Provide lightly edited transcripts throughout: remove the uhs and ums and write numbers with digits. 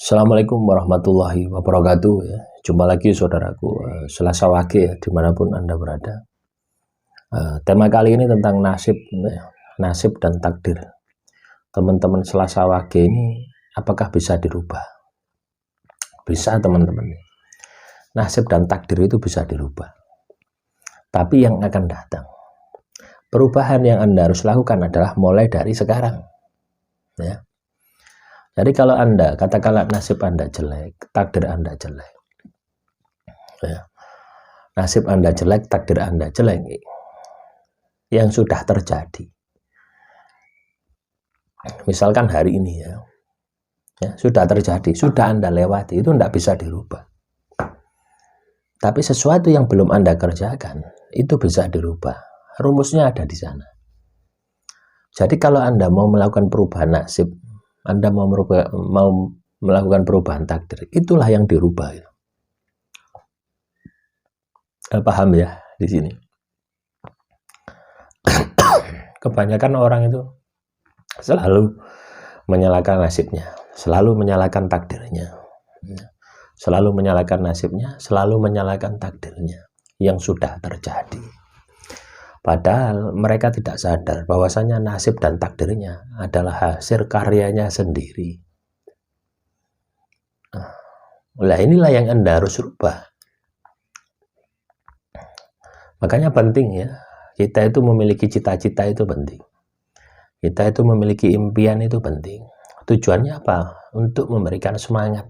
Assalamualaikum warahmatullahi wabarakatuh ya. Jumpa lagi saudaraku Selasa Wage ya, dimanapun Anda berada. Tema kali ini tentang nasib dan takdir. Teman-teman Selasa Wage ini apakah bisa dirubah? Bisa teman-teman. Nasib dan takdir itu bisa dirubah. Tapi yang akan datang, perubahan yang Anda harus lakukan adalah mulai dari sekarang. Ya. Jadi kalau Anda, katakanlah nasib Anda jelek, takdir Anda jelek. Ya. Nasib Anda jelek, takdir Anda jelek. Yang sudah terjadi. Misalkan hari ini ya sudah terjadi, sudah Anda lewati, itu tidak bisa dirubah. Tapi sesuatu yang belum Anda kerjakan, itu bisa dirubah. Rumusnya ada di sana. Jadi kalau Anda mau melakukan perubahan nasib, Anda mau melakukan perubahan takdir, itulah yang dirubah. Paham ya di sini? Kebanyakan orang itu selalu menyalahkan nasibnya, selalu menyalahkan takdirnya, selalu menyalahkan nasibnya, selalu menyalahkan takdirnya yang sudah terjadi. Padahal mereka tidak sadar bahwasanya nasib dan takdirnya adalah hasil karyanya sendiri. Nah, inilah yang Anda harus rubah. Makanya penting ya, kita itu memiliki cita-cita itu penting. Kita itu memiliki impian itu penting. Tujuannya apa? Untuk memberikan semangat.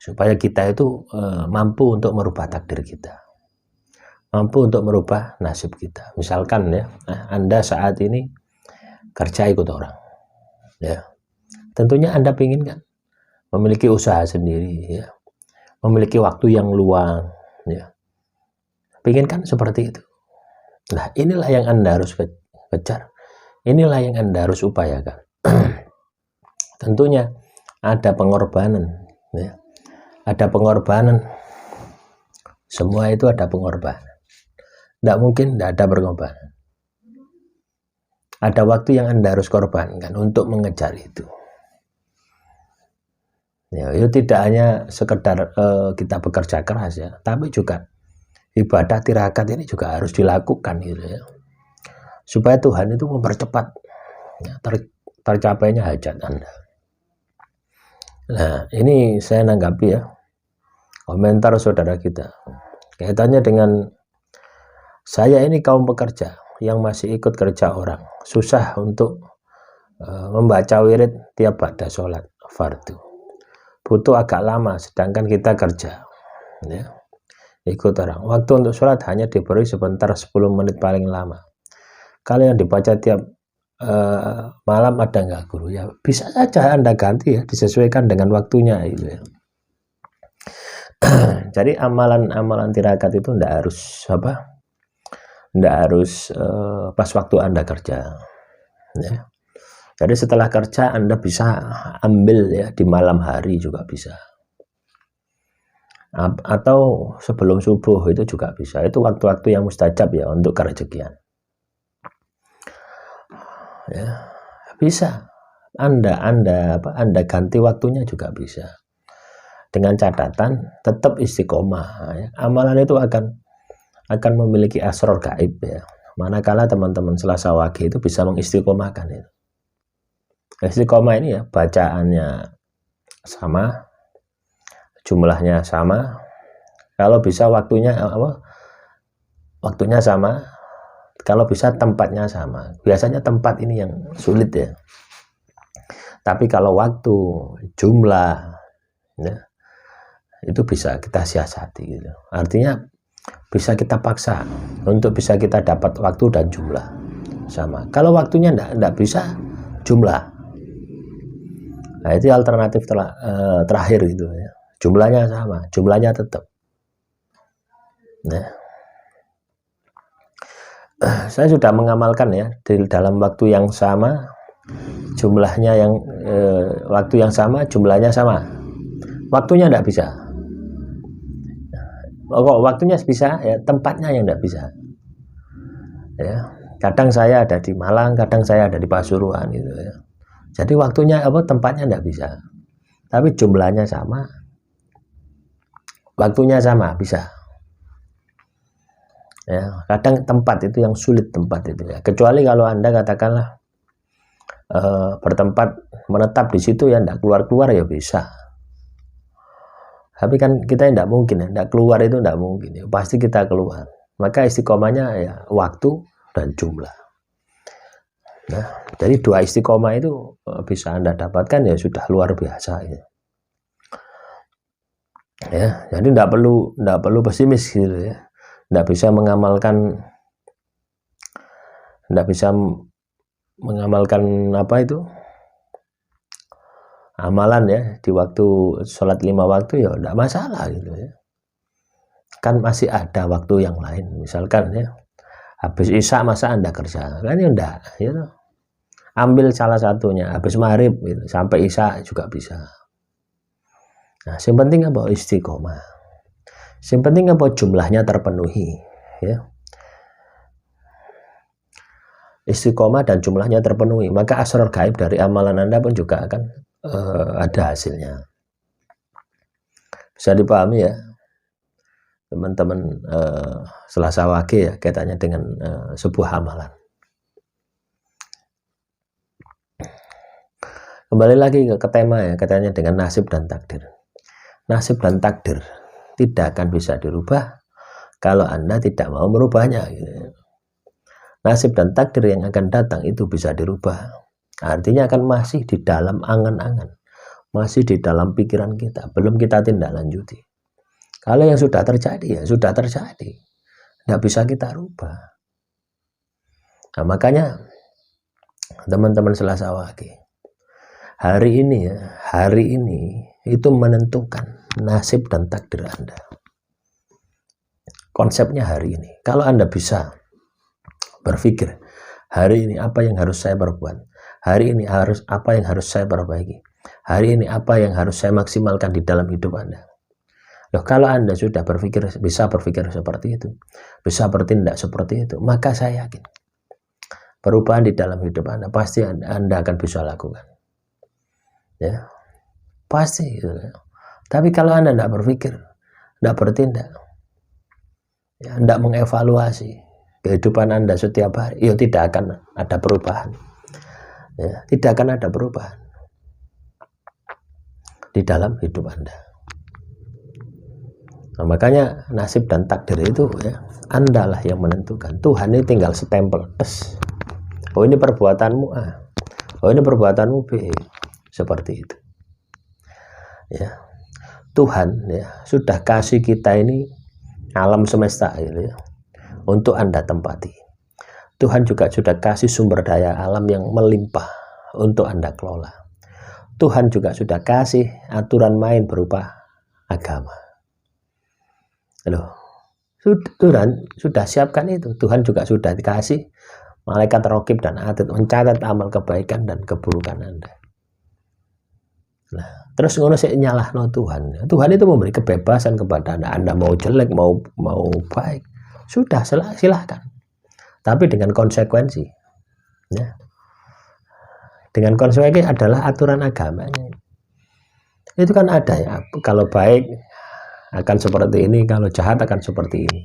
Supaya kita itu mampu untuk merubah takdir kita. Mampu untuk merubah nasib kita. Misalkan ya, Anda saat ini kerja ikut orang. Ya. Tentunya Anda ingin kan memiliki usaha sendiri ya. Memiliki waktu yang luang ya. Ingin kan seperti itu. Nah, inilah yang Anda harus kejar. Inilah yang Anda harus upayakan. Tentunya ada pengorbanan ya. Ada pengorbanan. Semua itu ada pengorbanan. Tidak mungkin tidak ada pengorbanan. Ada waktu yang Anda harus korbankan untuk mengejar itu. Ya, itu tidak hanya sekedar kita bekerja keras ya, tapi juga ibadah tirakat ini juga harus dilakukan gitu ya. Supaya Tuhan itu mempercepat ya, tercapainya hajat Anda. Nah, ini saya nanggapi ya komentar saudara kita. Kaitannya dengan saya ini kaum pekerja yang masih ikut kerja orang, susah untuk membaca wirid tiap pada sholat fardu. Butuh agak lama, sedangkan kita kerja, ya, ikut orang. Waktu untuk sholat hanya diberi sebentar, 10 menit paling lama. Kalau yang dibaca tiap malam ada nggak guru? Ya bisa saja Anda ganti ya, disesuaikan dengan waktunya itu ya. Jadi amalan tirakat itu tidak harus tidak harus pas waktu Anda kerja ya. Jadi setelah kerja Anda bisa ambil ya, di malam hari juga bisa, atau sebelum subuh itu juga bisa. Itu waktu-waktu yang mustajab ya untuk kerezekian ya. Bisa Anda ganti waktunya juga bisa, dengan catatan tetap istiqomah ya. Amalan itu akan memiliki asror gaib ya, manakala teman-teman Selasa Wage itu bisa mengistiqomahkan itu. Istiqomah ini ya, bacaannya sama, jumlahnya sama, kalau bisa waktunya sama, kalau bisa tempatnya sama. Biasanya tempat ini yang sulit ya, tapi kalau waktu, jumlah ya, itu bisa kita siasati gitu. Artinya bisa kita paksa untuk bisa kita dapat waktu dan jumlah sama. Kalau waktunya enggak bisa, jumlah. Nah, itu alternatif terakhir gitu ya. Jumlahnya sama, jumlahnya tetap. Nah, saya sudah mengamalkan ya, di dalam waktu yang sama, jumlahnya yang waktu yang sama, jumlahnya sama. Waktunya enggak bisa. Kok waktunya bisa ya, tempatnya yang enggak bisa ya. Kadang saya ada di Malang, kadang saya ada di Pasuruan gitu ya. Jadi waktunya tempatnya enggak bisa. tapi jumlahnya sama, waktunya sama, bisa. Ya, kadang tempat itu yang sulit, tempat itu ya. Kecuali kalau Anda katakanlah bertempat menetap di situ ya, tidak keluar-keluar ya bisa. Tapi kan kita tidak mungkin ya, tidak keluar itu tidak mungkin ya, pasti kita keluar. Maka istiqomahnya ya waktu dan jumlah. Nah, jadi 2 istiqomah itu bisa Anda dapatkan ya sudah luar biasa ya. Ya, jadi tidak perlu pesimis gitu ya. Tidak bisa mengamalkan apa itu amalan ya di waktu sholat 5 waktu ya tidak masalah gitu ya, kan masih ada waktu yang lain. Misalkan ya habis isya masa Anda kerja kan ya enggak ya, ambil salah satunya habis maghrib gitu, sampai isya juga bisa. Nah, yang penting apa? Istiqomah. Yang penting apa? Jumlahnya terpenuhi ya, istiqomah dan jumlahnya terpenuhi, maka asrar gaib dari amalan Anda pun juga akan ada hasilnya. Bisa dipahami ya teman-teman, Selasa Wage ya kaitannya dengan sebuah amalan. Kembali lagi ke tema ya, katanya dengan nasib dan takdir. Nasib dan takdir tidak akan bisa dirubah kalau Anda tidak mau merubahnya gitu. Nasib dan takdir yang akan datang itu bisa dirubah, artinya akan masih di dalam angan-angan, masih di dalam pikiran kita, belum kita tindak lanjuti. Kalau yang sudah terjadi ya sudah terjadi, nggak bisa kita rubah. Nah, makanya teman-teman Selasa Wage, hari ini itu menentukan nasib dan takdir Anda. Konsepnya hari ini, kalau Anda bisa berpikir hari ini apa yang harus saya perbuat, hari ini apa yang harus saya perbaiki, hari ini apa yang harus saya maksimalkan di dalam hidup Anda. Loh, kalau Anda sudah bisa berpikir seperti itu, bisa bertindak seperti itu, maka saya yakin perubahan di dalam hidup Anda pasti Anda akan bisa lakukan. Ya, pasti gitu. Tapi kalau Anda tidak berpikir, tidak bertindak, ya, tidak mengevaluasi kehidupan Anda setiap hari, ya tidak akan ada perubahan. Ya, tidak akan ada perubahan di dalam hidup Anda. Nah, makanya nasib dan takdir itu ya Anda lah yang menentukan. Tuhan ini tinggal stempel, oh ini perbuatanmu A, oh ini perbuatanmu B, seperti itu. Ya, Tuhan ya sudah kasih kita ini alam semesta gitu ya, untuk Anda tempati. Tuhan juga sudah kasih sumber daya alam yang melimpah untuk Anda kelola. Tuhan juga sudah kasih aturan main berupa agama. Loh, Tuhan sudah siapkan itu. Tuhan juga sudah dikasih malaikat raqib dan atid mencatat amal kebaikan dan keburukan Anda. Nah, terus ngono sik nyalahno Tuhan. Tuhan itu memberi kebebasan kepada Anda. Anda mau jelek, mau baik, sudah silahkan. Tapi dengan konsekuensi. Ya. Dengan konsekuensi adalah aturan agamanya. Itu kan ada ya. Kalau baik akan seperti ini, kalau jahat akan seperti ini.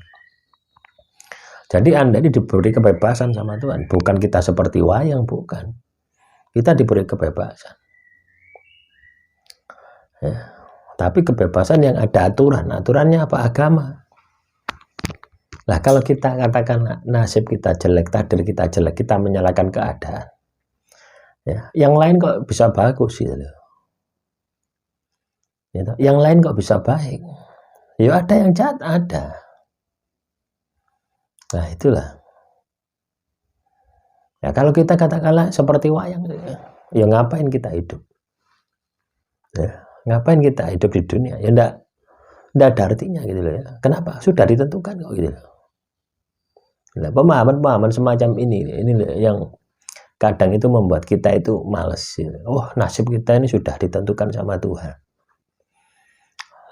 Jadi Anda ini diberi kebebasan sama Tuhan. Bukan kita seperti wayang, bukan. Kita diberi kebebasan. Ya. Tapi kebebasan yang ada aturan. Aturannya apa? Agama. Nah, kalau kita katakan nasib kita jelek, takdir kita jelek, kita menyalahkan keadaan. Ya, yang lain kok bisa bagus gitu. Gitu. Yang lain kok bisa baik. Ya ada yang jahat, ada. Nah, itulah. Ya, kalau kita katakanlah seperti wayang, ya ngapain kita hidup? Ya, ngapain kita hidup di dunia? Ya enggak ada artinya gitu loh ya. Kenapa? Sudah ditentukan kok gitu loh. Nah, pemahaman semacam ini yang kadang itu membuat kita itu males. Gitu. Oh, nasib kita ini sudah ditentukan sama Tuhan.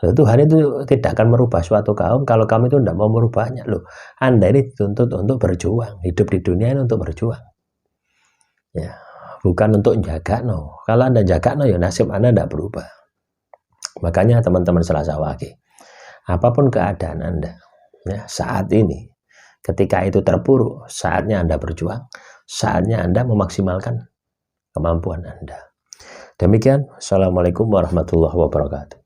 Tuhan itu tidak akan merubah suatu kaum kalau kamu itu tidak mau merubahnya. Loh, Anda ini dituntut untuk berjuang. Hidup di dunia ini untuk berjuang. Ya, bukan untuk jaga no. Kalau Anda jaga no, ya nasib Anda tidak berubah. Makanya teman-teman Selasa Wage, apapun keadaan Anda ya, saat ini, ketika itu terpuruk, saatnya Anda berjuang, saatnya Anda memaksimalkan kemampuan Anda. Demikian, Assalamualaikum warahmatullahi wabarakatuh.